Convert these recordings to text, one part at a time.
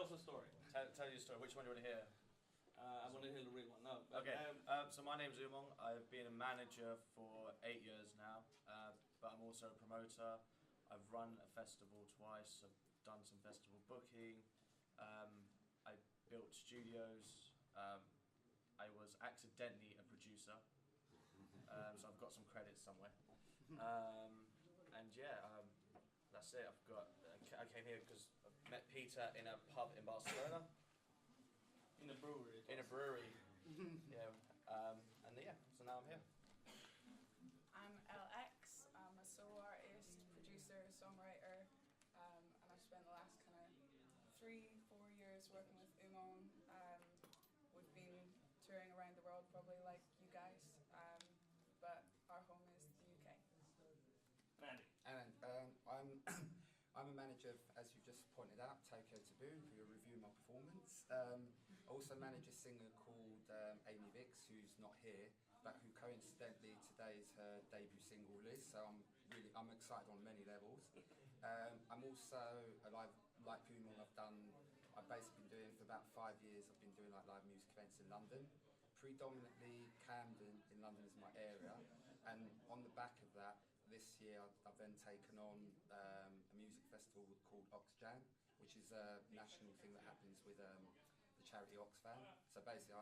tell us a story. Tell your story. Which one do you want to hear? I want to hear the real one. No. But, Okay. So my name's Umong. I've been a manager for 8 years now, but I'm also a promoter. I've run a festival twice. I've done some festival booking. I built studios. I was accidentally a producer, so I've got some credits somewhere. And yeah, that's it. I came here because I met Peter in a pub in Barcelona. in a brewery. In a brewery. Yeah. And yeah, so now I'm here. I'm Elle. I'm a solo artist, producer, songwriter, and I've spent the last kind of 3-4 years working with Umong. We've been touring around the world, probably like you guys, but our home is the UK. Andy. And I'm a manager of, as you just pointed out, Tokyo Taboo, who are reviewing my performance. I also manage a singer called Amy Vix, who's not here, but who coincidentally today is her debut single release, so I'm excited on many levels. I'm also, like Umong, I've basically been doing for about 5 years, I've been doing like live music events in London. Predominantly Camden in London is my area, and on the back of that, this year I've then taken on a music festival called Åstedt, which is a national thing that happens with the charity Oxfam. So basically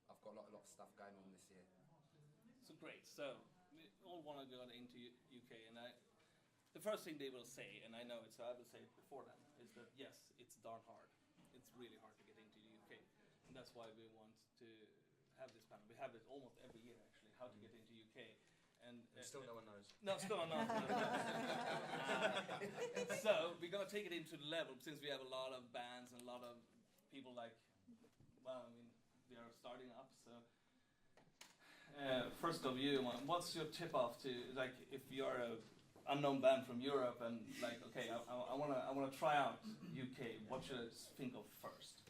I've got a lot of stuff going on this year. So great. So we all want to go into UK, and the first thing they will say, and I know it, so I will say it before them, is that yes, it's darn hard. It's really hard to get into the UK, and that's why we want to have this panel. We have it almost every year actually, how to get into UK. And still no one knows. No, still no one knows. So we're going to take it into the level, since we have a lot of bands and a lot of people like, well, I mean, they are starting up. So first of you, what's your tip off to, like, if you're a unknown band from Europe and like, okay, I want to try out UK, what should I think of first?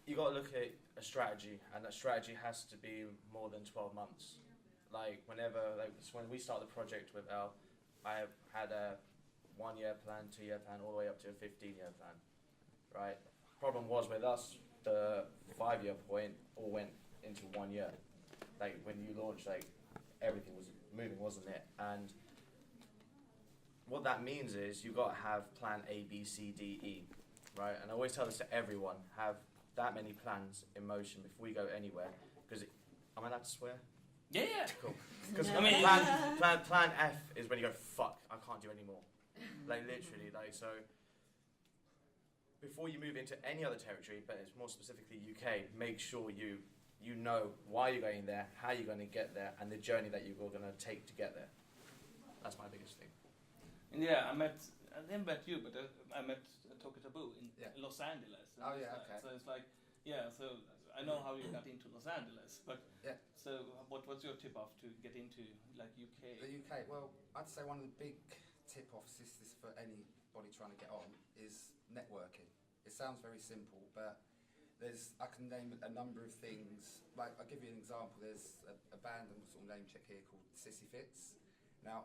You got to look at a strategy, and that strategy has to be more than 12 months. Like when we started the project with Elle, I had a 1-year plan, 2-year plan, all the way up to a 15-year plan, right? Problem was with us, the 5-year point all went into 1 year. Like when you launched, like everything was moving, wasn't it? And what that means is you got to have plan A, B, C, D, E, right? And I always tell this to everyone: have that many plans in motion before you go anywhere. Because am I allowed to swear? Yeah. Cool. Because I mean, plan F is when you go, fuck, I can't do any more. Like literally, like so. Before you move into any other territory, but it's more specifically UK, make sure you know why you're going there, how you're going to get there, and the journey that you're going to take to get there. That's my biggest thing. And yeah, I didn't met you, but I met Tokyo Taboo in Los Angeles. Oh yeah, okay. So it's like, yeah, so I know how you got into Los Angeles, but yeah. So what's your tip off to get into like UK? The UK, well, I'd say one of the big tip offs, this is for anybody trying to get on, is networking. It sounds very simple, but I can name a number of things. Like, I'll give you an example. There's a band, I'm sort of name check here, called Sissy Fits. Now,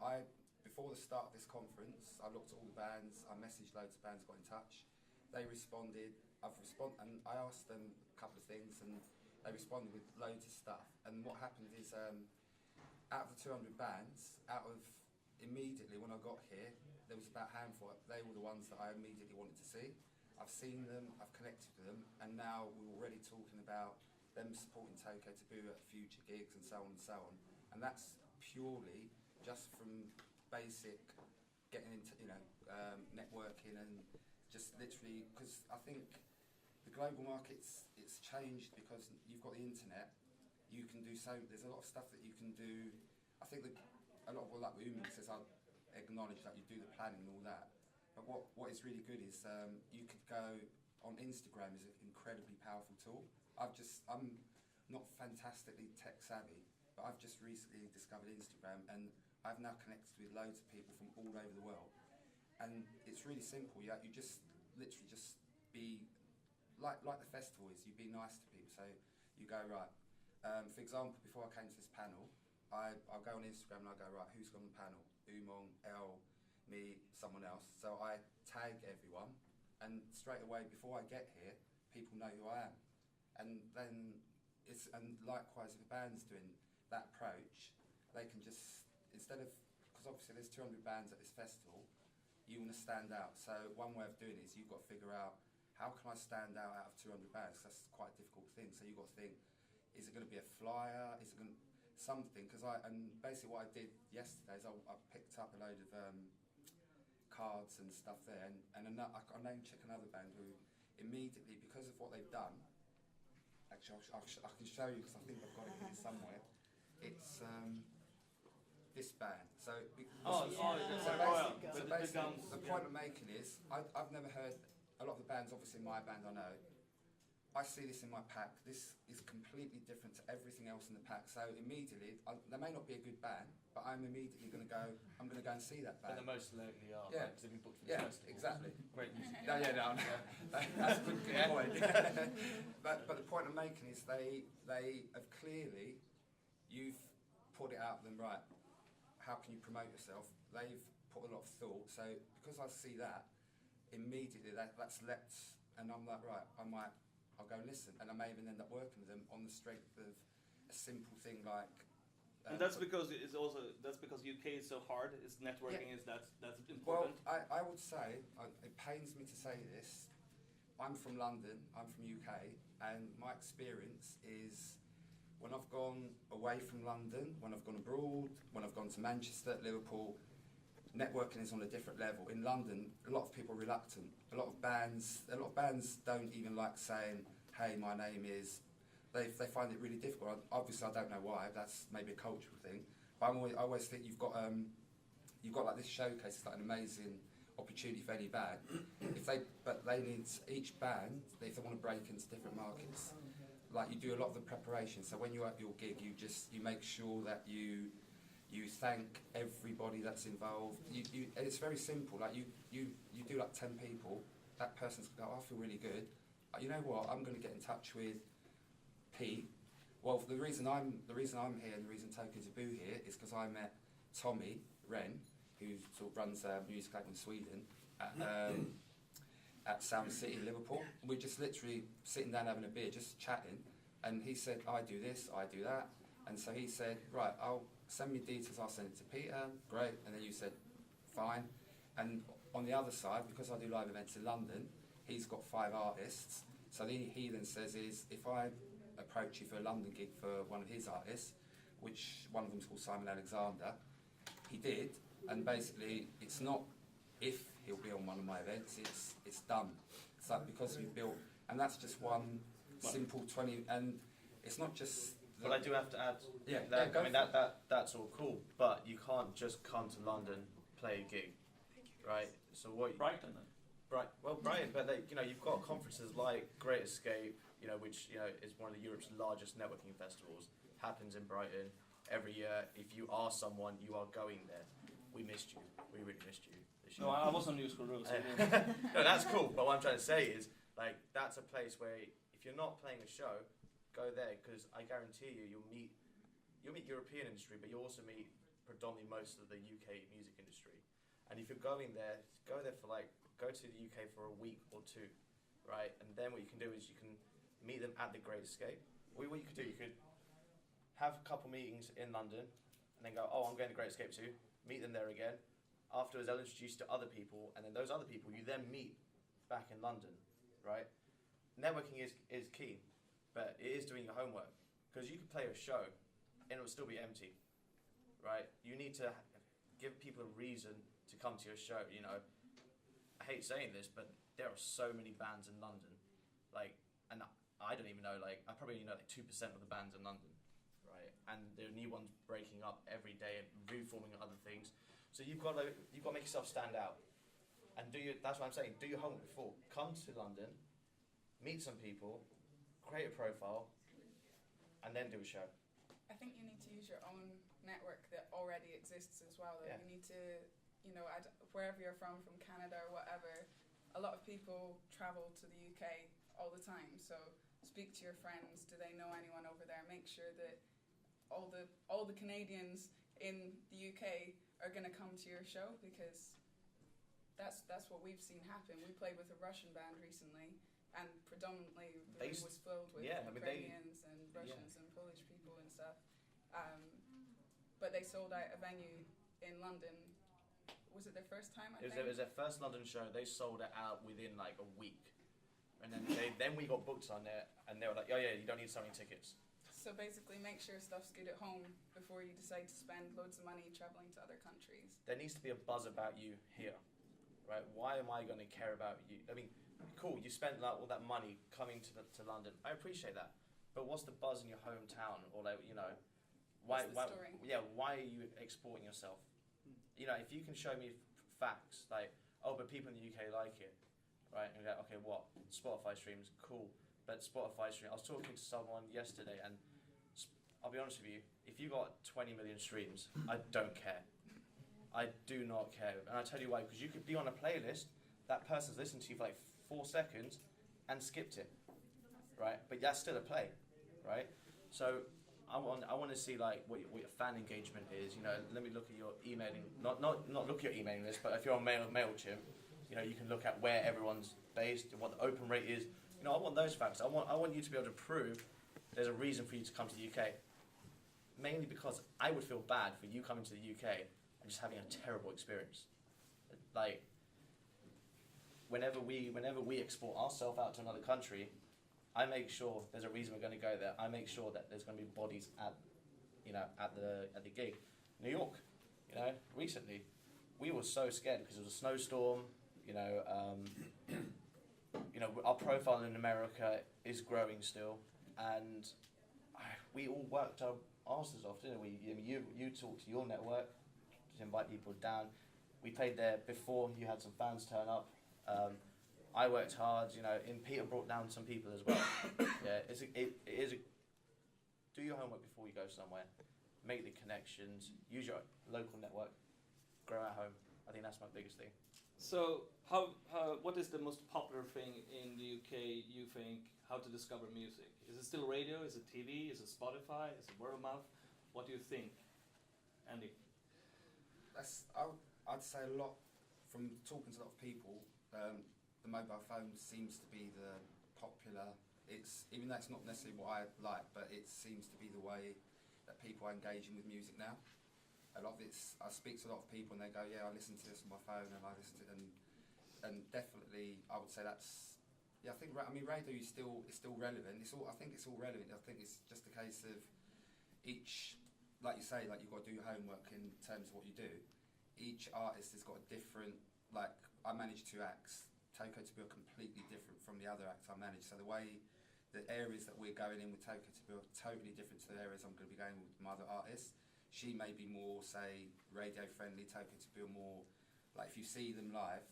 before the start of this conference, I looked at all the bands, I messaged loads of bands, got in touch. They responded, and I asked them a couple of things, and they responded with loads of stuff. And what happened is, out of the 200 bands, immediately when I got here, there was about a handful. They were the ones that I immediately wanted to see. I've seen them, I've connected with them, and now we're already talking about them supporting Tokyo Taboo at future gigs and so on and so on. And that's purely just from basic getting into, networking and just literally, because I think the global market's it's changed because you've got the internet. You can do there's a lot of stuff that you can do. I think a lot of what like Umong says, I acknowledge that you do the planning and all that. But what is really good is you could go on Instagram is an incredibly powerful tool. I'm not fantastically tech savvy, but I've just recently discovered Instagram, and I've now connected with loads of people from all over the world. And it's really simple. You just literally just be like the festival is. You be nice to people. So you go right. For example, before I came to this panel, I'll go on Instagram and I go, right, who's on the panel? Umong, Elle, me, someone else. So I tag everyone, and straight away before I get here, people know who I am, and then and likewise if a band's doing that approach, they can just, instead of, because obviously there's 200 bands at this festival, you want to stand out. So one way of doing it is you've got to figure out, how can I stand out of 200 bands? That's quite a difficult thing. So you've got to think, is it going to be a flyer? Is it going to something? And basically what I did yesterday is I picked up a load of cards and stuff there, and I name check another band who immediately, because of what they've done, actually I can show you because I think I've got it here somewhere. It's this band. So basically, the point I'm making is I've never heard a lot of the bands. Obviously, my band I know. I see this in my pack. This is completely different to everything else in the pack. So immediately, there may not be a good band, but I'm immediately going to go. I'm going to go and see that band. But the most likely are, yeah, because they've been booked for the festival. Exactly. Great music. No, that's a good point. But the point I'm making is they have clearly, you've put it out of them, right, how can you promote yourself? They've put a lot of thought. So because I see that, immediately that's leapt, and I'm like, right, I'll go and listen, and I may even end up working with them on the strength of a simple thing like. And that's because UK is so hard. Is networking that's important. Well, I would say it pains me to say this. I'm from London. I'm from UK, and my experience is when I've gone away from London, when I've gone abroad, when I've gone to Manchester, Liverpool, networking is on a different level. In London, a lot of people are reluctant. A lot of bands don't even like saying, "Hey, my name is." They find it really difficult. Obviously, I don't know why. That's maybe a cultural thing. But I always think you've got like this showcase. It's like an amazing opportunity for any band. But they need each band, if they want to break into different markets. Like you do a lot of the preparation. So when you're at your gig, you make sure that you thank everybody that's involved. And it's very simple. Like you do like 10 people. That person's go, I feel really good. You know what? I'm going to get in touch with Pete. Well, the reason I'm here and the reason Tokyo Taboo here is because I met Tommy Wren, who sort of runs a music lab in Sweden at Sound City, Liverpool. We're just literally sitting down having a beer, just chatting. And he said, I do this, I do that. And so he said, right, I'll send me details, I'll send it to Peter. Great. And then you said, fine. And on the other side, because I do live events in London, he's got 5 artists. So he then says is, if I approach you for a London gig for one of his artists, which one of them's called Simon Alexander, he did. And basically, it's not if he'll be on one of my events, it's done. It's like because we've built, and that's just one simple 20, and it's not just. But I do have to add. Yeah, that, I mean that's all cool, but you can't just come to London, play a gig, right? So what? Brighton then. Brighton, but you've got conferences like Great Escape, which is one of Europe's largest networking festivals. Happens in Brighton every year. If you are someone, you are going there. We missed you. We really missed you this year. No, I was on New School Road. So no, that's cool. But what I'm trying to say is, that's a place where if you're not playing a show, go there, because I guarantee you'll meet European industry, but you'll also meet predominantly most of the UK music industry. And if you're going there, go there for go to the UK for a week or 2, right? And then what you can do is you can meet them at the Great Escape. What you could do, you could have a couple meetings in London, and then go, oh, I'm going to Great Escape too. Meet them there again. Afterwards, they'll introduce you to other people, and then those other people you then meet back in London, right? Networking is key, but it is doing your homework, because you could play a show and it will still be empty, right? You need to give people a reason to come to your show. I hate saying this, but there are so many bands in London, and I don't even know, I probably only know 2% of the bands in London, right? And there are new ones breaking up every day and reforming other things. So you've got to make yourself stand out, and that's what I'm saying. Do your homework before. Come to London, meet some people, create a profile, and then do a show. I think you need to use your own network that already exists as well. Yeah. You need to, wherever you're from Canada or whatever, a lot of people travel to the UK all the time. So speak to your friends. Do they know anyone over there? Make sure that all the Canadians in the UK are going to come to your show, because that's what we've seen happen. We played with a Russian band recently, and predominantly the room was filled with Ukrainians and Russians and Polish people and stuff. But they sold out a venue in London. Was it their first time? I think it was their first London show. They sold it out within like a week, and then then we got booked on there, and they were like, "Oh yeah, you don't need so many tickets." So basically, make sure stuff's good at home before you decide to spend loads of money traveling to other countries. There needs to be a buzz about you here, right? Why am I going to care about you? I mean, cool, you spent like all that money coming to London. I appreciate that, but what's the buzz in your hometown, or like, you know, why are you exporting yourself? You know, if you can show me facts like, oh, but people in the UK like it, right? And you go, okay, what? Spotify streams, cool. But Spotify stream, I was talking to someone yesterday, and I'll be honest with you, if you got 20 million streams, I don't care. I do not care. And I'll tell you why, because you could be on a playlist, that person's listened to you for like 4 seconds and skipped it, right? But that's still a play, right? So I want to see like what your fan engagement is. You know, let me look at your emailing, not look at your emailing list, but if you're on MailChimp, you know, you can look at where everyone's based, what the open rate is. You know, I want those facts. I want you to be able to prove there's a reason for you to come to the UK. Mainly because I would feel bad for you coming to the UK and just having a terrible experience. Like, whenever we export ourselves out to another country, I make sure there's a reason we're going to go there. I make sure that there's going to be bodies at the gig. New York, you know, recently, we were so scared because it was a snowstorm. You know, our profile in America is growing still, and we all worked our asses off, didn't we? You talked to your network to invite people down. We played there before you had some fans turn up. I worked hard, you know. Peter brought down some people as well. Yeah, it is a do your homework before you go somewhere. Make the connections. Use your local network. Grow at home. I think that's my biggest thing. So, what is the most popular thing in the UK, you think, how to discover music? Is it still radio? Is it TV? Is it Spotify? Is it word of mouth? What do you think, Andy? I'd say a lot, from talking to a lot of people, the mobile phone seems to be the popular, even though it's not necessarily what I like, but it seems to be the way that people are engaging with music now. A lot of I speak to a lot of people and they go, yeah, I listen to this on my phone and I listen to it, and definitely I would say that's, yeah, I mean radio is still relevant. I think it's all relevant. I think it's just a case of each, like you say, like you've got to do your homework in terms of what you do. Each artist has got a different, like I manage 2 acts. Toko to be completely different from the other acts I manage. So the areas that we're going in with Toko to be are totally different to the areas I'm going to be going with my other artists. She may be more, say, radio friendly. Toko to be more, like if you see them live,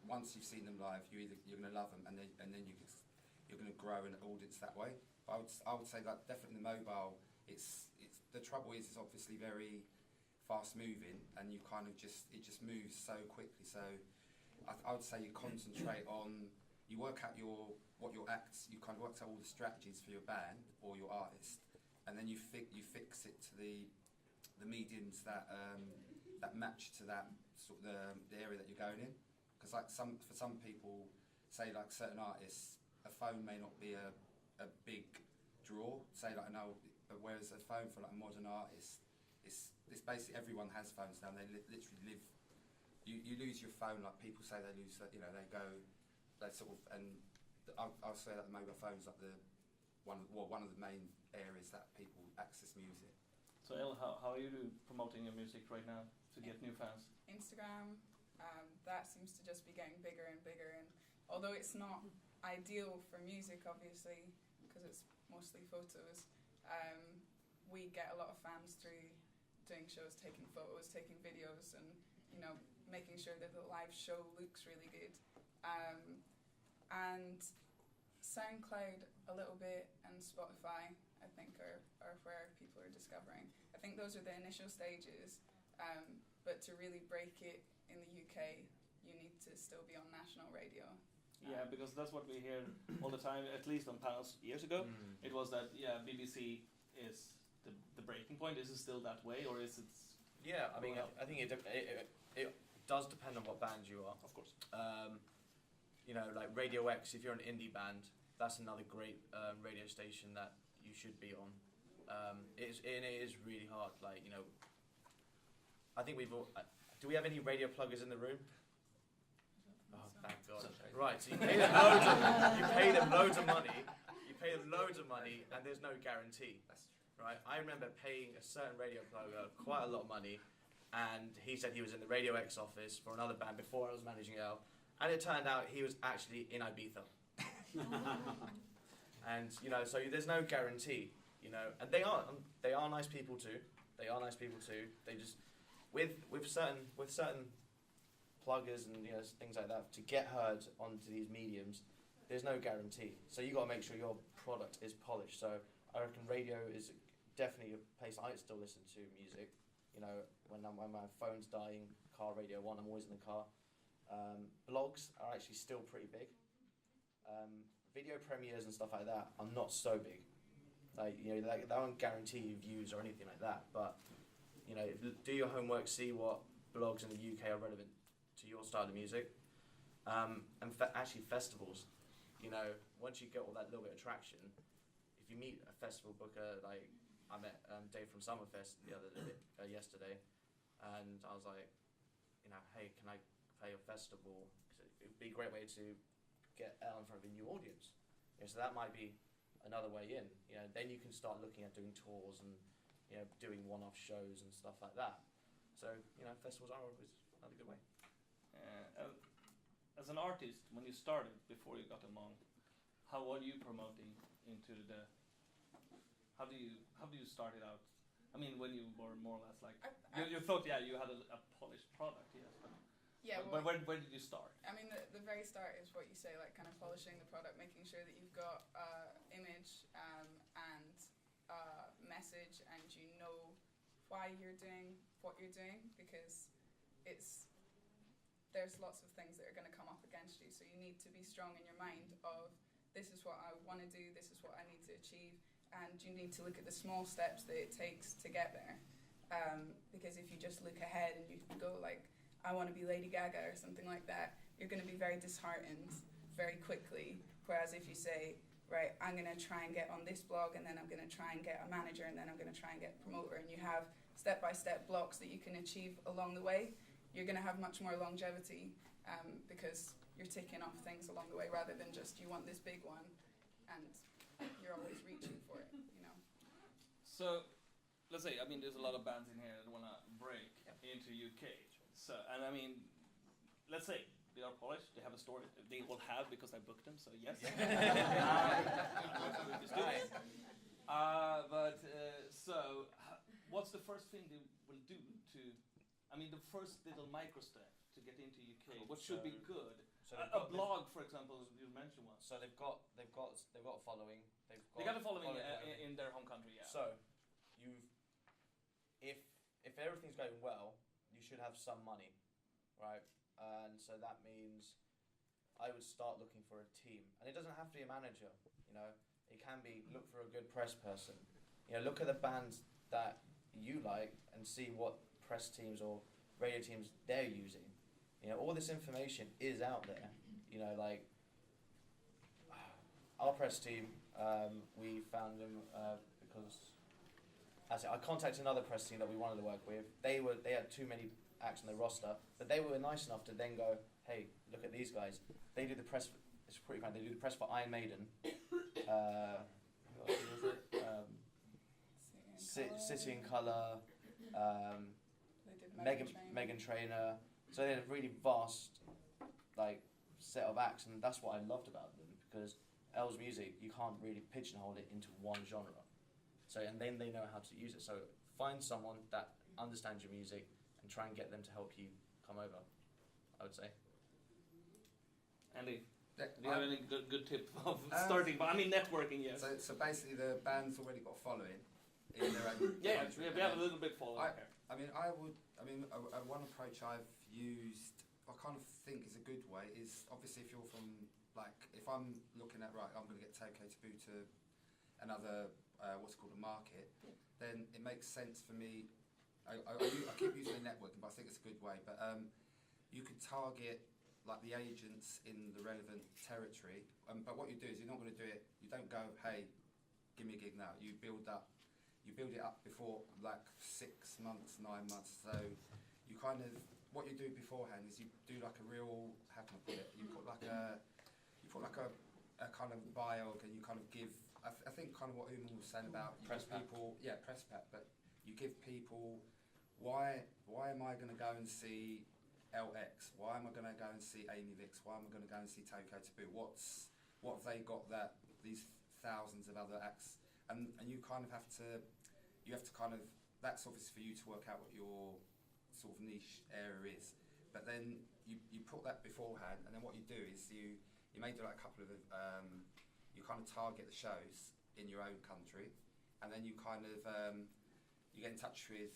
once you've seen them live, you're going to love them, and then you're going to grow an audience that way. But I would say that definitely the mobile. It's the trouble is it's obviously very fast moving, and you kind of it just moves so quickly. So I would say you concentrate on, you work out what your acts, you kind of work out all the strategies for your band or your artist, and then you fix it to the mediums that match to that sort of the area that you're going in. Because like for some people, say like certain artists, a phone may not be a big draw. Say like but whereas a phone for like a modern artist, it's basically everyone has phones now. They literally live. You lose your phone, like people say they lose. You know, they sort of, and I'll say that the mobile phone's like one of the main areas that people access music. So Elle, how are you promoting your music right now to get new fans? Instagram, that seems to just be getting bigger and bigger, and although it's not ideal for music, obviously, because it's mostly photos, we get a lot of fans through doing shows, taking photos, taking videos, and you know, making sure that the live show looks really good. And SoundCloud a little bit, and Spotify I think are where people are discovering. I think those are the initial stages, but to really break it in the UK, you need to still be on national radio. Yeah, because that's what we hear all the time, at least on panels years ago. It was that, BBC is the breaking point. Is it still that way, or is it? Yeah, I mean, I think does depend on what band you are. Of course. You know, like Radio X, if you're an indie band, that's another great radio station that you should be on. It is really hard. Like, you know, I think we've all... do we have any radio pluggers in the room? Oh, thank God. Right, so you pay them loads of money, and there's no guarantee. Right? I remember paying a certain radio plugger quite a lot of money, and he said he was in the Radio X office for another band before I was managing Elle, and it turned out he was actually in Ibiza. And, you know, so there's no guarantee, you know, and they are nice people too. They just, with certain pluggers and, you know, things like that, to get heard onto these mediums, there's no guarantee. So you got to make sure your product is polished. So I reckon radio is definitely a place I still listen to music. You know, when my phone's dying, car radio on, I'm always in the car. Blogs are actually still pretty big. Video premieres and stuff like that are not so big. Like, you know, they won't guarantee you views or anything like that. But, you know, do your homework, see what blogs in the UK are relevant to your style of music. And actually festivals. You know, once you get all that little bit of traction, if you meet a festival booker, like I met Dave from Summerfest yesterday, and I was like, you know, hey, can I play your festival? 'Cause it would be a great way to get Elle in front of a new audience. You know, so that might be another way in. You know, then you can start looking at doing tours and, you know, doing one-off shows and stuff like that. So, you know, festivals are always another good way. As an artist, when you started, before you got Umong, how were you promoting into the? How do you start it out? I mean, when you were more or less like you thought, yeah, you had a polished product, yes. Yeah, but where did you start? I mean, the very start is what you say, like kind of polishing the product, making sure that you've got image and message, and you know why you're doing what you're doing, because there's lots of things that are going to come up against you. So you need to be strong in your mind of, this is what I want to do, this is what I need to achieve, and you need to look at the small steps that it takes to get there. Because if you just look ahead and you go like, I want to be Lady Gaga or something like that, you're going to be very disheartened very quickly. Whereas if you say, right, I'm going to try and get on this blog, and then I'm going to try and get a manager, and then I'm going to try and get a promoter, and you have step-by-step blocks that you can achieve along the way, you're going to have much more longevity, because you're ticking off things along the way, rather than just you want this big one and you're always reaching for it, you know. So, let's say, I mean, there's a lot of bands in here that want to break into UK. So, and I mean, let's say they are polished, they have a story, they will have because I booked them, so yes. So, what's the first thing they will do to, I mean, the first little micro step to get into UK? What should be good? So a blog, for example, you mentioned one. So they've got a following. They got a following in their home country, yeah. So if everything's going well, you should have some money, right? And so that means I would start looking for a team, and it doesn't have to be a manager. You know, it can be look for a good press person. You know, look at the bands that you like and see what press teams or radio teams they're using. You know, all this information is out there. You know, like our press team, we found them because I contacted another press team that we wanted to work with. They had too many acts on their roster, but they were nice enough to then go, hey, look at these guys. They do the press. It's pretty fun. They do the press for Iron Maiden. Who else was it? City in Colour. Megan Trainor. So they had a really vast, like, set of acts, and that's what I loved about them, because Elle's music, you can't really pigeonhole it into one genre. So, and then they know how to use it. So find someone that understands your music and try and get them to help you come over, I would say. Andy, do you have any good tip of starting? But I mean, networking, yes. So basically, the band's already got a following in their own country. We have a little bit following here. One approach I've used, I kind of think is a good way, is obviously if you're from, like, if I'm looking at, right, I'm going to get Tokyo Taboo to another, what's called a market, then it makes sense for me, I keep using the networking, but I think it's a good way, but you could target like the agents in the relevant territory, but what you do is you're not going to do it. You don't go, hey, give me a gig now. You build it up before like 6 months, 9 months. So you kind of what you do beforehand is you do like a real, how can I put it? You put like a kind of biog, and you kind of give. I think kind of what Umong was saying about you Press give people, press pack, but you give people why am I going to go and see LX? Why am I going to go and see Amy Vix? Why am I going to go and see Toko Taboo? What have they got that these thousands of other acts? And you kind of have to kind of, that's obviously for you to work out what your sort of niche area is. But then you put that beforehand, and then what you do is you may do like a couple of you kind of target the shows in your own country, and then you kind of you get in touch with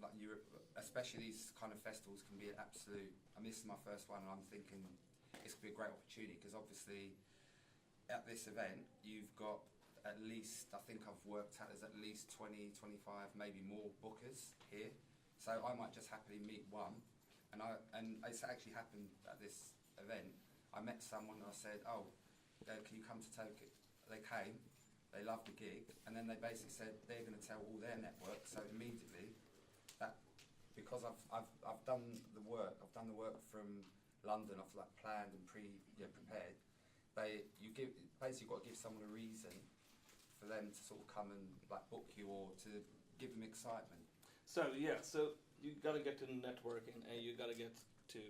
like Europe, especially these kind of festivals can be an absolute. I mean, this is my first one, and I'm thinking it's going to be a great opportunity because obviously at this event you've got at least, I think I've worked out there's at least 20, 25, maybe more bookers here. So I might just happily meet one, and it's actually happened at this event. I met someone and I said, oh, can you come to Tokyo? They came, they loved the gig, and then they basically said they're going to tell all their network. So immediately, that because I've done the work, from London. I've like planned and prepared. You basically got to give someone a reason for them to sort of come and like book you or to give them excitement. So you got to get to networking, and you got to get to.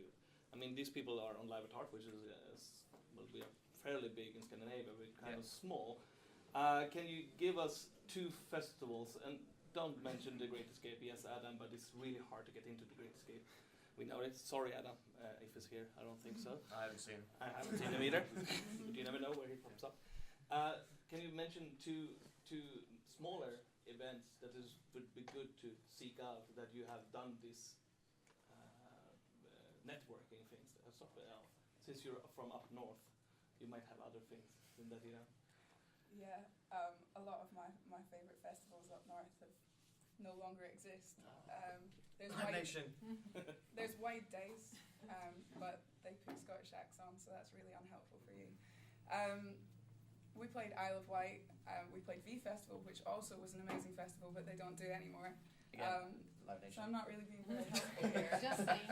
I mean, these people are on Live at Heart, which is we are fairly big in Scandinavia. We're kind of small. Can you give us 2 festivals? And don't mention the Great Escape. Yes, Adam, but it's really hard to get into the Great Escape. We know it. Sorry, Adam, if he's here. I don't think so. I haven't seen him. I haven't seen him either. But you never know where he pops up. Can you mention two smaller events that would be good to seek out, that you have done this networking things? Since you're from up north, you might have other things than that, you know. Yeah, a lot of my favourite festivals up north no longer exist. There's there's White Days, but they put Scottish acts on, so that's really unhelpful for you. We played Isle of Wight. We played V Festival, which also was an amazing festival, but they don't do it anymore. So I'm not really being very helpful here. Just saying.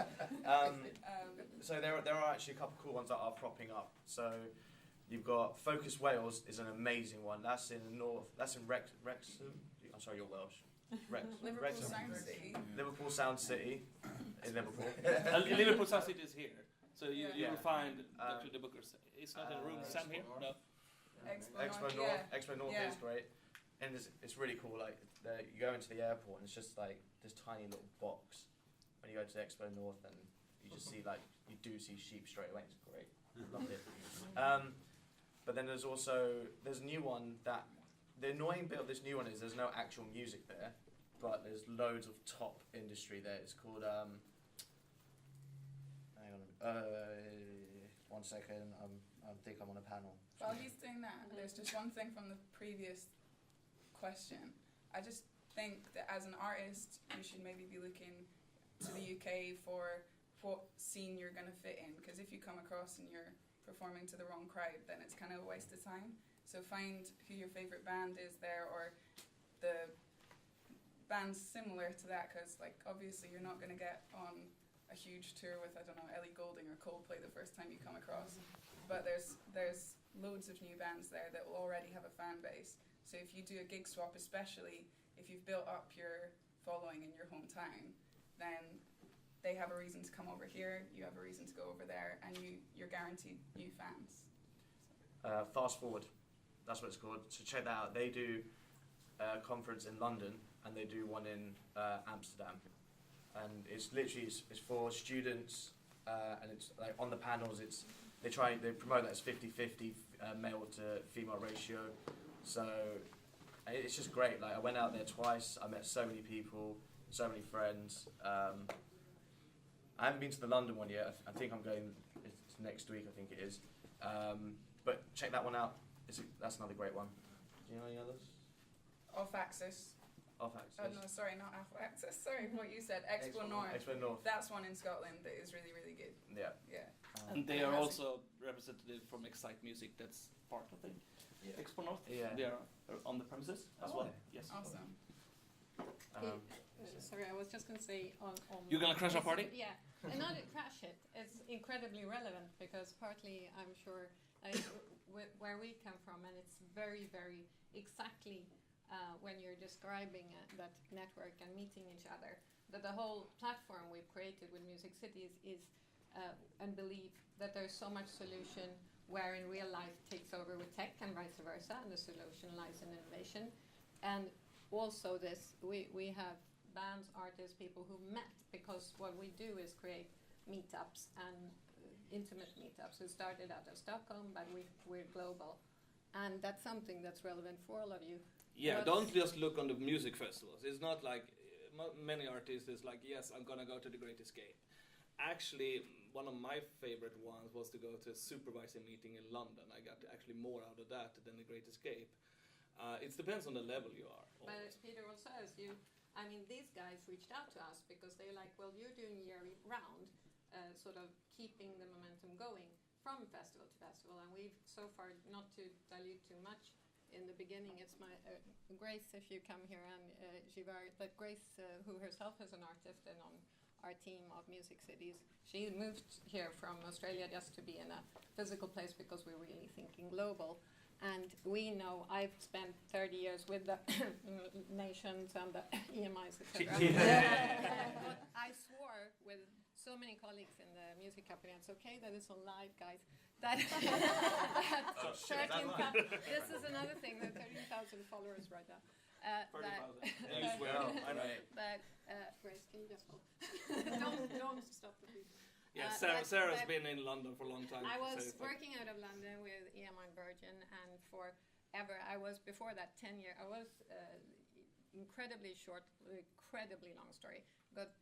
So there are actually a couple cool ones that are propping up. So you've got Focus Wales is an amazing one. That's in the north. That's in Wrexham. I'm sorry, you're Welsh. Liverpool Wrexham. Sound City. Liverpool Sound City in Liverpool. Liverpool Sound City is here, so you Yeah. will find the bookers. It's not in a room. Sam here? No. Expo Expo North. Expo North Yeah. is great, and it's really cool. Like you go into the airport and it's just like this tiny little box. When you go to Expo North, and you just see you do see sheep straight away. It's great. Loved it. But then there's a new one that the annoying bit of this new one is there's no actual music there, but there's loads of top industry there. It's called hang on, 1 second. I think I'm on a panel. While he's doing that, there's just one thing from the previous question. I just think that as an artist, you should maybe be looking to the UK for what scene you're going to fit in, because if you come across and you're performing to the wrong crowd, then it's kind of a waste of time. So find who your favourite band is there, or the bands similar to that, because obviously you're not going to get on a huge tour with, I don't know, Ellie Goulding or Coldplay the first time you come across. But there's loads of new bands there that will already have a fan base. So if you do a gig swap, especially if you've built up your following in your hometown, then they have a reason to come over here, you have a reason to go over there, and you're guaranteed new fans. Fast Forward, that's what it's called. So check that out. They do a conference in London, and they do one in Amsterdam. And it's literally it's for students, and it's like on the panels. They promote that as 50-50 male to female ratio. So it's just great. I went out there twice. I met so many people, so many friends. I haven't been to the London one yet. I think I'm going. It's next week. I think it is. But check that one out. That's another great one. Do you know any others? Off Axis. Off Access. Oh no, sorry, not Alpha Access. Sorry, what you said. Expo North. Expo North. That's one in Scotland that is really, really good. Yeah. Yeah. And they are also representative from Excite Music. That's part of the Expo North. Yeah. They are on the premises as well. Yes. Awesome. Sorry, I was just going to say on You're gonna crash our party? Yeah, and not crash it. It's incredibly relevant because partly I'm sure where we come from, and it's very, very exactly when you're describing that network and meeting each other, that the whole platform we've created with Music Cities is and believe that there's so much solution where in real life takes over with tech and vice versa, and the solution lies in innovation. And also this, we have bands, artists, people who met because what we do is create meetups and intimate meetups. We started out of Stockholm, but we're global. And that's something that's relevant for all of you. Yeah, don't just look on the music festivals. It's not like many artists is like, yes, I'm gonna go to the Great Escape. Actually, one of my favorite ones was to go to a supervisor meeting in London. I got actually more out of that than the Great Escape. It depends on the level you are. But as Peter also says, these guys reached out to us because they're like, well, you're doing year round, sort of keeping the momentum going from festival to festival. And we've so far, not to dilute too much, in the beginning it's my Grace, if you come here, and Givar, but Grace, who herself is an artist and on our team of Music Cities, she moved here from Australia just to be in a physical place because we're really thinking global. And we know I've spent 30 years with the nations and the EMIs, etc. But I swore with so many colleagues in the music company, it's okay that it's on live, guys, that, this is another thing, that 13,000 followers right now. 30,000. But Grace, can you just hold? don't stop the people. Yeah, Sarah's been in London for a long time. I was working out of London with EMI Virgin, and forever, before that 10 years, I was incredibly long story, but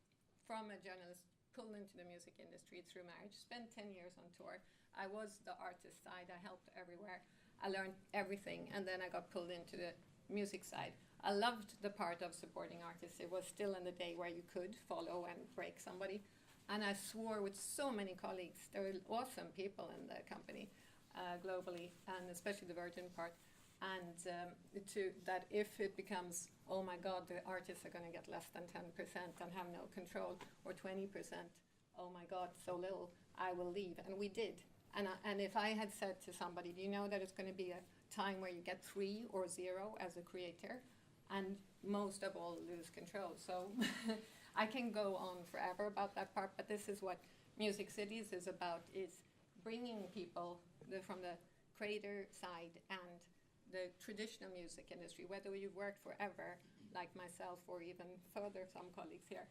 from a journalist pulled into the music industry through marriage, spent 10 years on tour. I was the artist side, I helped everywhere, I learned everything, and then I got pulled into the music side. I loved the part of supporting artists. It was still in the day where you could follow and break somebody. And I swore with so many colleagues, there were awesome people in the company globally, and especially the Virgin part, and that if it becomes, oh my God, the artists are going to get less than 10% and have no control, or 20%, oh my God, so little, I will leave. And we did. And if I had said to somebody, do you know that it's going to be a time where you get 3 or 0 as a creator, and most of all lose control. So I can go on forever about that part, but this is what Music Cities is about, is bringing people from the creator side and the traditional music industry, whether you've worked forever, like myself, or even further, some colleagues here,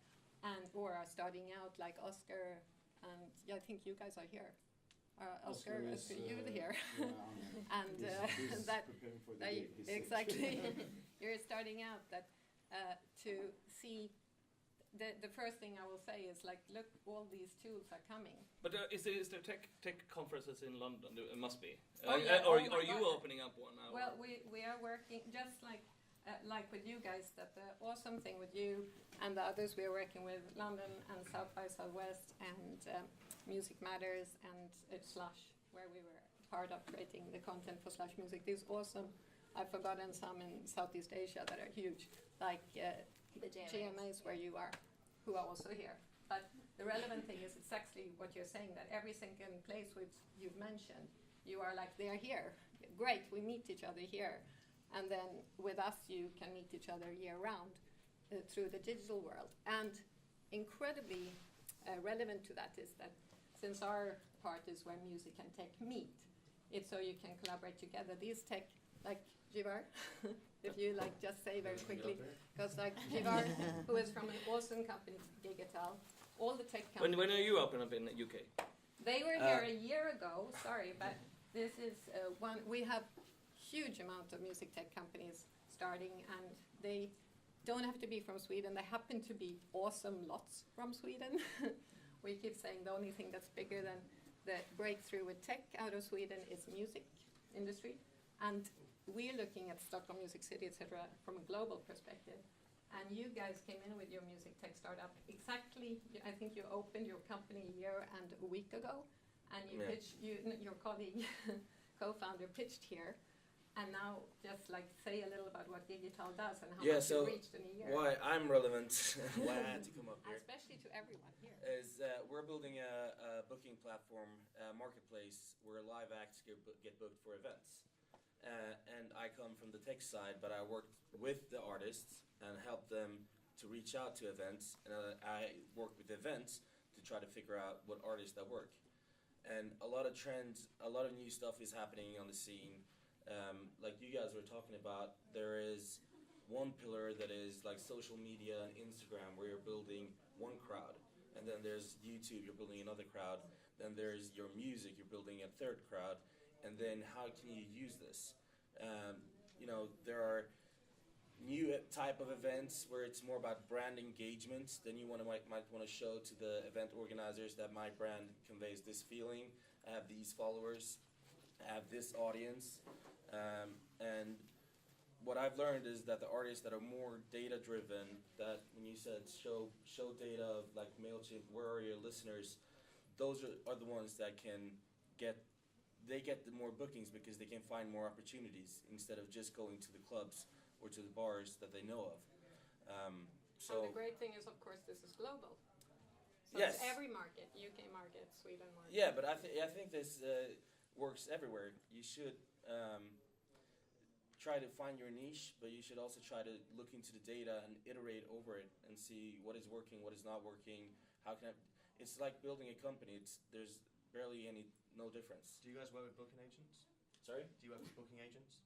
or are starting out like Oscar, and I think you guys are here. Oscar is you're here. Yeah, and he's that preparing for the gig, exactly. You're starting out that to see the first thing I will say is like, look, all these tools are coming. But is there tech conferences in London? It must be. Oh, yeah. Are Oh my you God. opening up one now? Well, we are working just like with you guys. That the awesome thing with you and the others, we are working with London and South by Southwest and Music Matters and Slush, where we were part of creating the content for Slush Music. These awesome, I've forgotten some in Southeast Asia that are huge, like The GMAs where you are, who are also here. But the relevant thing is it's actually what you're saying, that every single place you've mentioned, you are like, they're here. Great, we meet each other here. And then with us, you can meet each other year round through the digital world. And incredibly relevant to that is that since our part is where music and tech meet, it's so you can collaborate together. These tech, like Givar, if you like just say very quickly, because like Givar, who is from an awesome company, Digital, all the tech companies. When are you open up in the UK? They were here a year ago, sorry, but this is one, we have huge amount of music tech companies starting, and they don't have to be from Sweden. They happen to be awesome lots from Sweden. We keep saying the only thing that's bigger than the breakthrough with tech out of Sweden is music industry. And we're looking at Stockholm Music City, etc., from a global perspective. And you guys came in with your music tech startup exactly. I think you opened your company a year and a week ago, and you pitched. Your colleague, co-founder, pitched here, and now just like say a little about what Digital does and how much you reached in a year. Why I'm relevant, why I had to come up here, especially to everyone here, is we're building a booking platform, marketplace where live acts get booked for events. And I come from the tech side, but I worked with the artists and helped them to reach out to events. And I work with events to try to figure out what artists that work. And a lot of trends, a lot of new stuff is happening on the scene. Like you guys were talking about, there is one pillar that is like social media and Instagram, where you're building one crowd. And then there's YouTube, you're building another crowd. Then there's your music, you're building a third crowd. And then how can you use this? There are new type of events where it's more about brand engagement. Then you might want to show to the event organizers that my brand conveys this feeling. I have these followers, I have this audience. And what I've learned is that the artists that are more data driven, that when you said show data of like MailChimp, where are your listeners, those are the ones that get the more bookings because they can find more opportunities instead of just going to the clubs or to the bars that they know of. And the great thing is, of course, this is global. So yes. It's every market, UK market, Sweden market. Yeah, but I think this works everywhere. You should try to find your niche, but you should also try to look into the data and iterate over it and see what is working, what is not working. It's like building a company. There's barely no difference. Do you guys work with booking agents? Sorry? Do you work with booking agents?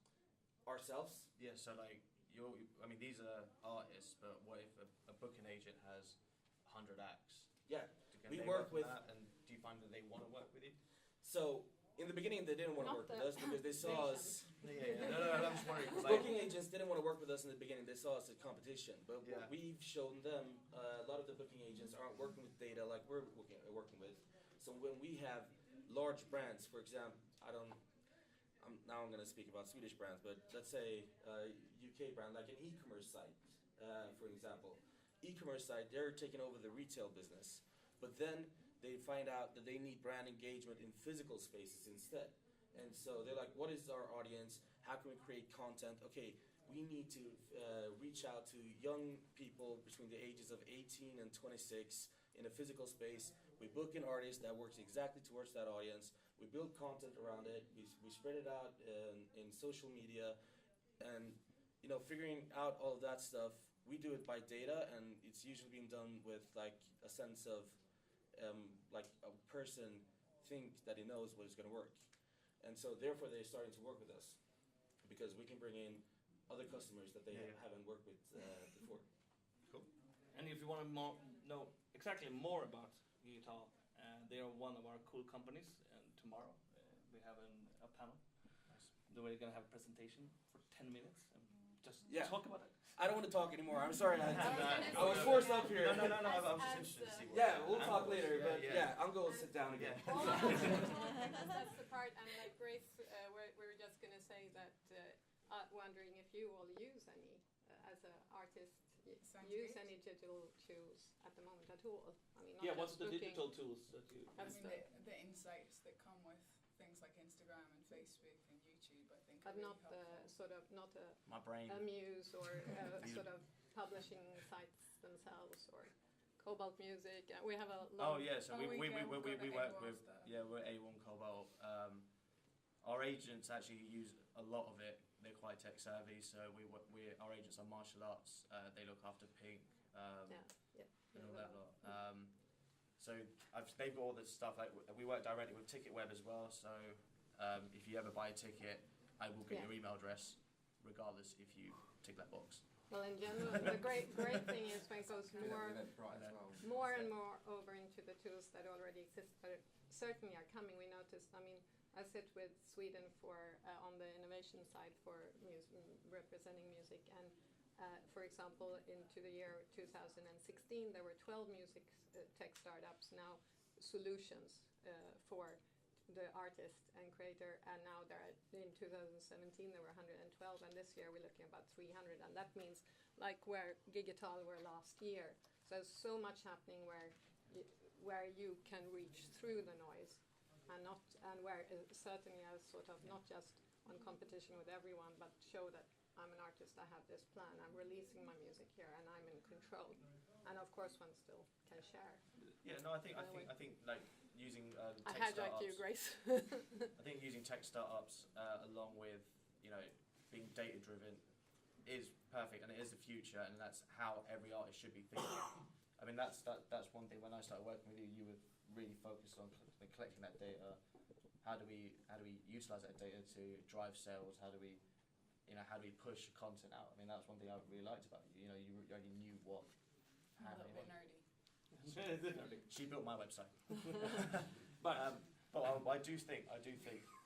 Ourselves? Yeah, so like, these are artists, but what if a booking agent has 100 acts? Yeah. Can We they work with that, and do you find that they want to work with you? So, in the beginning, they didn't want to work with us because they saw us... Yeah. No, I'm just wondering. Booking agents didn't want to work with us in the beginning. They saw us as competition. But what Yeah. we've shown them, a lot of the booking agents aren't working with data like we're working with. So when we have large brands, for example, I'm going to speak about Swedish brands, but let's say a UK brand like an e-commerce site, for example. E-commerce site, they're taking over the retail business, but then they find out that they need brand engagement in physical spaces instead. And so they're like, what is our audience? How can we create content? Okay, we need to reach out to young people between the ages of 18 and 26 in a physical space. We book an artist that works exactly towards that audience. We build content around it. We spread it out in social media. And, figuring out all of that stuff, we do it by data, and it's usually being done with like a sense of like a person think that he knows what is going to work. And so therefore they're starting to work with us because we can bring in other customers that they haven't worked with before. Cool. And if you want to know exactly more about Digital, they are one of our cool companies. And tomorrow we have a panel. Nice. We're going to have a presentation for 10 minutes and just talk about it. I don't want to talk anymore. I'm sorry. I was say- forced up here. No. I'm just interested to see what. Yeah, we'll talk later. But I'm going to sit down again. That's the part, and like Grace, we're just going to say that wondering if you all use any, as an artist, use any digital tools at the moment at all. I mean, not What's just the booking. digital tools that you... The insights that come with things like Instagram and Facebook and YouTube, I think, But are not really helpful. not My brain. a muse or sort of publishing sites themselves or Cobalt Music. We have a Oh long yeah, so we we've work got with A1 we're A1 Cobalt. Our agents actually use a lot of it. They're quite tech savvy, so our agents are martial arts. They look after Pink and all that lot. So they've got all this stuff. Like we work directly with TicketWeb as well. So if you ever buy a ticket, I will get your email address, regardless if you tick that box. Well, in general, the great thing is when it goes more and more over into the tools that already exist, but certainly are coming. We noticed. I mean, I sit with Sweden on the innovation side for representing music, and for example, into the year 2016, there were 12 music tech startups. Now, solutions for the artist and creator, and now in 2017 there were 112, and this year we're looking about 300, and that means like where Digital were last year. So there's so much happening where you can reach through the noise, and where certainly as sort of not just on competition with everyone, but show that I'm an artist, I have this plan, I'm releasing my music here, and I'm in control. And of course, one still can share. Yeah, no, I think like using I tech hijacked startups. you, Grace. I think using tech startups along with being data driven is perfect, and it is the future, and that's how every artist should be thinking. I mean, that's one thing. When I started working with you, you were really focused on collecting that data. How do we utilize that data to drive sales? How do we push content out? I mean, that's one thing I really liked about you. You already knew what. A little bit nerdy. She built my website. But I do think.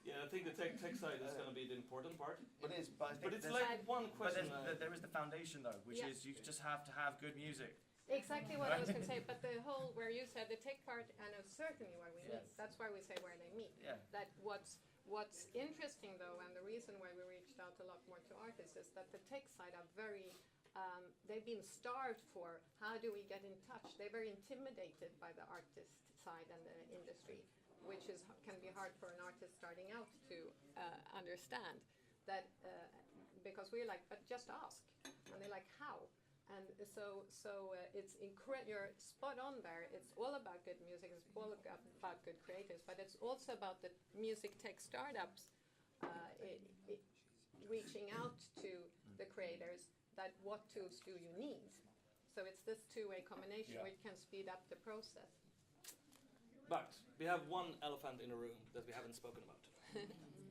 yeah, I think the tech side is going to be the important part. It is, but I think But it's like one But question. there is the foundation though, which Yeah. is you just have to have good music. Exactly what I was going to say, but the whole, where you said the tech part, and certainly where we meet, that's why we say where they meet. Yeah. That what's interesting though, and the reason why we reached out a lot more to artists, is that the tech side are very, they've been starved for how do we get in touch. They're very intimidated by the artist side and the industry, which can be hard for an artist starting out to understand. That because we're like, but just ask, and they're like, how? And so it's you're spot on there. It's all about good music. It's all about good creators, but it's also about the music tech startups reaching out to the creators. That what tools do you need? So it's this two-way combination which can speed up the process. But we have one elephant in the room that we haven't spoken about.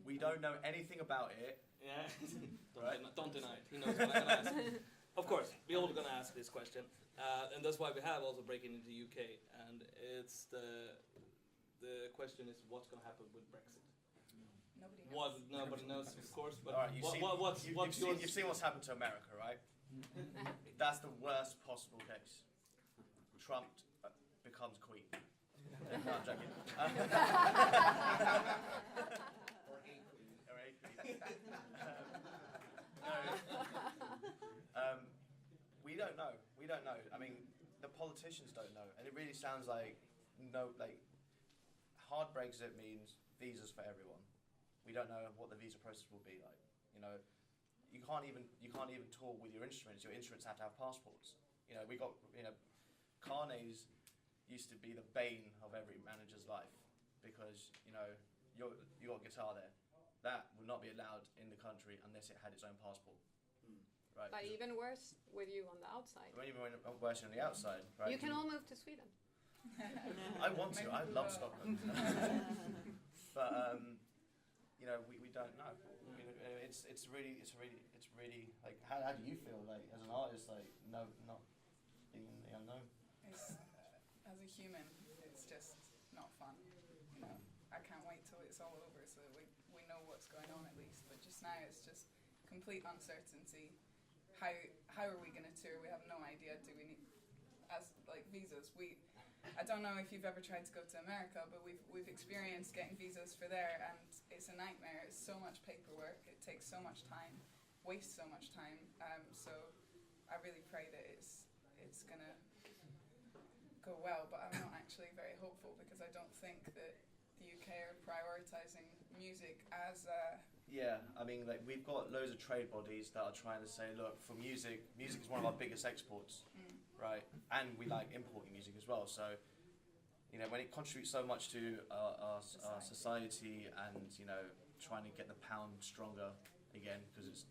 We don't know anything about it. Yeah, don't deny it. He knows what I'm going to ask. Of course, we're all going to ask this question, and that's why we have also breaking into the UK. And it's the question is what's going to happen with Brexit. Nobody knows, of course. But All right, you've seen what's happened to America, right? That's the worst possible case. Trump becomes queen. No, I'm joking. Or a queen. We don't know. I mean, the politicians don't know, and it really sounds like hard Brexit means visas for everyone. We don't know what the visa process will be like. You can't even tour with your instruments. Your instruments have to have passports. We got carnets used to be the bane of every manager's life because you got a guitar there. That would not be allowed in the country unless it had its own passport. Right. But even worse with you on the outside. Even worse on the outside, right? You can all move to Sweden. I want to. I love Scotland. But we don't know. It's really like how do you feel like as an artist not being in the unknown? As a human, it's just not fun. I can't wait till it's all over so that we know what's going on at least. But just now it's just complete uncertainty. How are we going to tour? We have no idea. Do we need visas? I don't know if you've ever tried to go to America, but we've experienced getting visas for there, and it's a nightmare. It's so much paperwork. It takes so much time, wastes so much time. So I really pray that it's going to go well, but I'm not actually very hopeful because I don't think that the UK are prioritising music as Yeah, I mean, we've got loads of trade bodies that are trying to say, look, for music is one of our biggest exports, right? And we like importing music as well. So, when it contributes so much to our society and, trying to get the pound stronger again, because it's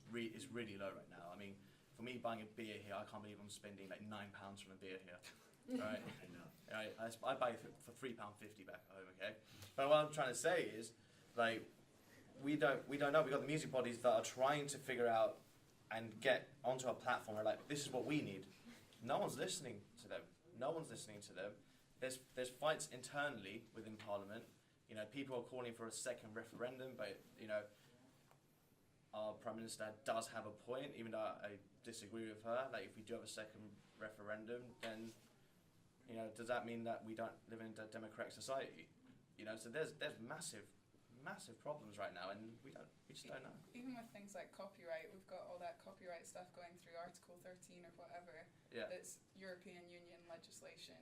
really low right now. I mean, for me buying a beer here, I can't believe I'm spending like £9 from a beer here, right? I buy it for £3.50 back home, okay? But what I'm trying to say is, we don't know. We've got the music bodies that are trying to figure out and get onto a platform where this is what we need. No one's listening to them. There's fights internally within Parliament. People are calling for a second referendum, but our Prime Minister does have a point, even though I disagree with her. If we do have a second referendum, then does that mean that we don't live in a democratic society? So there's massive massive problems right now, and we just don't know. Even with things like copyright, we've got all that copyright stuff going through Article 13 or whatever. Yeah. That's European Union legislation.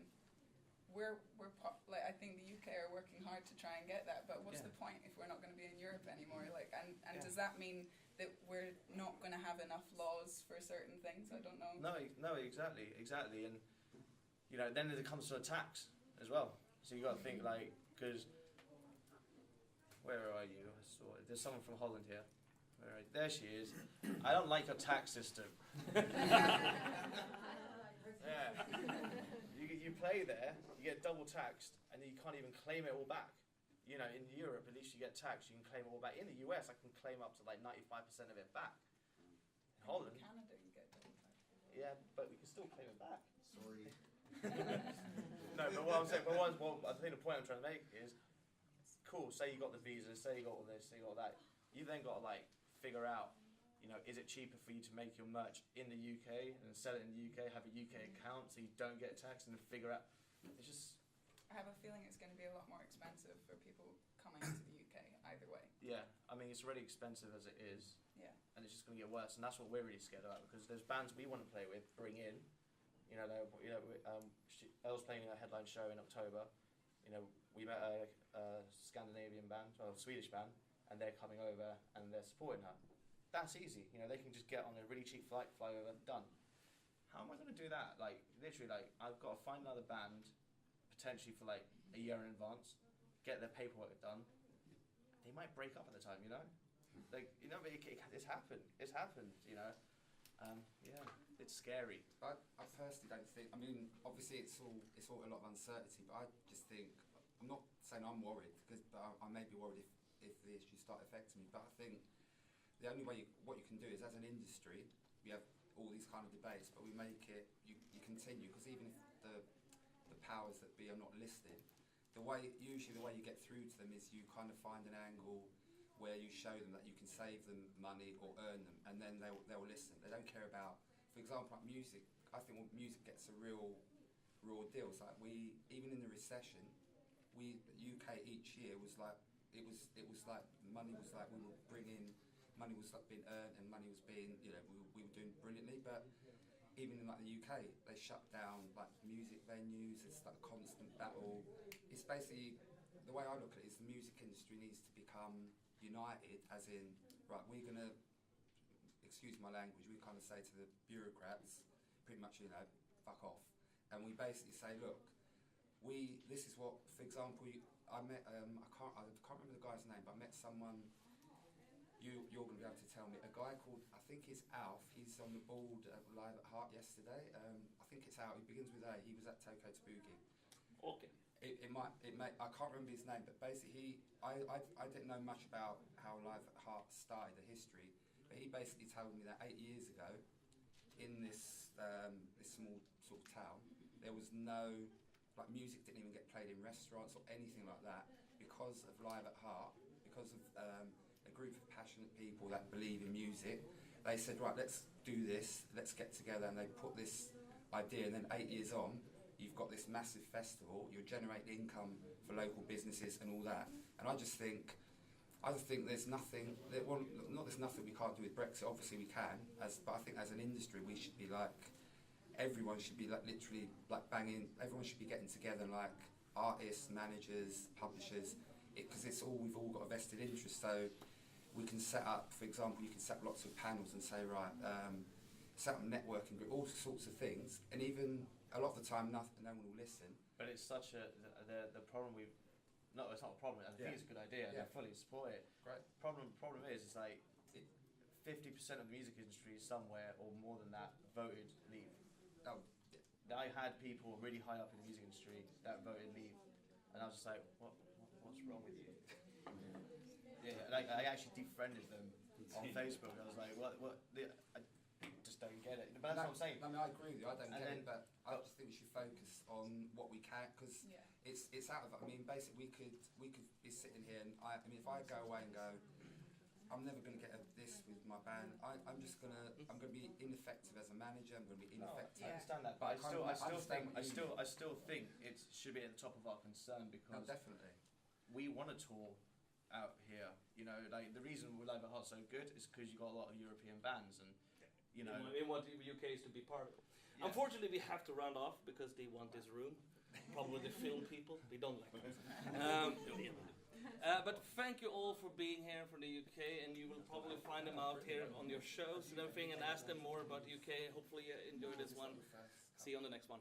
I think the UK are working hard to try and get that, but what's the point if we're not going to be in Europe anymore? Like, and does that mean that we're not going to have enough laws for certain things? I don't know. No, exactly, and then it comes to a tax as well. So you got to think like, because where are you? I saw it. There's someone from Holland here. There she is. I don't like your tax system. Yeah. You play there, you get double taxed, and then you can't even claim it all back. In Europe, at least you get taxed, you can claim it all back. In the US, I can claim up to like 95% of it back. In Holland, In Canada, you get double tax. yeah, but we can still claim it back. Sorry. No, but what I'm saying, I think the point I'm trying to make is, cool, say you got the visa, say you got all this, say you got that, you then got to like figure out, is it cheaper for you to make your merch in the UK and sell it in the UK, have a UK account so you don't get taxed, and then figure out, it's just... I have a feeling it's going to be a lot more expensive for people coming to the UK either way. Yeah, I memean, it's already expensive as it is. Yeah. And it's just going to get worse, and that's what we're really scared about, because there's bands we want to play with, bring in, Elle's playing a headline show in October. We met a Scandinavian band, or a Swedish band, and they're coming over and they're supporting her. That's easy, they can just get on a really cheap flight, fly over, done. How am I going to do that? Like, literally, I've got to find another band, potentially for like a year in advance, get their paperwork done. They might break up at the time, but it's happened. It's happened, it's scary. I personally don't think. I mean, obviously it's all a lot of uncertainty, but I just think, I'm not saying I'm worried, but I may be worried if the issues start affecting me. But I think the only way what you can do is, as an industry, we have all these kind of debates, but we make it. You continue, because even if the powers that be are not listening, usually the way you get through to them is you kind of find an angle where you show them that you can save them money or earn them, and then they'll listen. They don't care about, for example, like music. I think music gets a real deal. It's like even in the recession, the UK each year was like, it was like money was like, we were bringing, money was like being earned, and money was being, we were doing brilliantly. But even in like the UK, they shut down like music venues. It's like a constant battle. It's basically, the way I look at it is, the music industry needs to become united, as in, right, we're going to, excuse my language, we kind of say to the bureaucrats, pretty much, fuck off. And we basically say, look, this is what, for example, I met, I can't remember the guy's name, but I met someone, you're going to be able to tell me, a guy called, I think it's Alf, he's on the board live at Heart yesterday. I think it's Alf, he begins with A, he was at Toko to Boogie. Okay. It may, I can't remember his name, but basically I didn't know much about how Live at Heart started, the history, but he basically told me that 8 years ago, in this small sort of town, there was no, like, music didn't even get played in restaurants or anything like that, because of Live at Heart, because of a group of passionate people that believe in music. They said, right, let's do this, let's get together, and they put this idea, and then 8 years on, you've got this massive festival, you're generating income for local businesses and all that. And I just think there's nothing, not there's nothing we can't do with Brexit, obviously we can, but I think as an industry we should be like, everyone should be like literally like banging, everyone should be getting together, like artists, managers, publishers, because we've all got a vested interest. So we can set up, for example, you can set up lots of panels and say, right, set up a networking group, all sorts of things, and even a lot of the time no one will listen. But it's such the problem it's not a problem, I think it's a good idea, and I fully support it. Right. Problem is, it's like 50% of the music industry somewhere, or more than that, voted leave. Oh, I had people really high up in the music industry that voted leave, and I was just like, what's wrong with you? Yeah, like, I actually defriended them on Facebook. I was like, I just don't get it. But that's what I'm saying. I mean, I agree with you, I don't get it, but I just think we should focus on what we can, because it's out of, I mean, basically we could be sitting here, and I mean, if I go away and go, I'm never going to get this with my band, I'm going to be ineffective as a manager, I'm going to be ineffective. I understand that, but I still think it should be at the top of our concern, because definitely we want to tour out here. You know, like the reason Live at Heart's so good is because you got a lot of European bands, and you know, we want the UK to be part of it. Yeah. Unfortunately, we have to round off because they want this room. Probably the film people. They don't like it. But thank you all for being here from the UK, and you will probably find them out here on your shows and everything, and ask them more about the UK. Hopefully you enjoy this one. See you on the next one.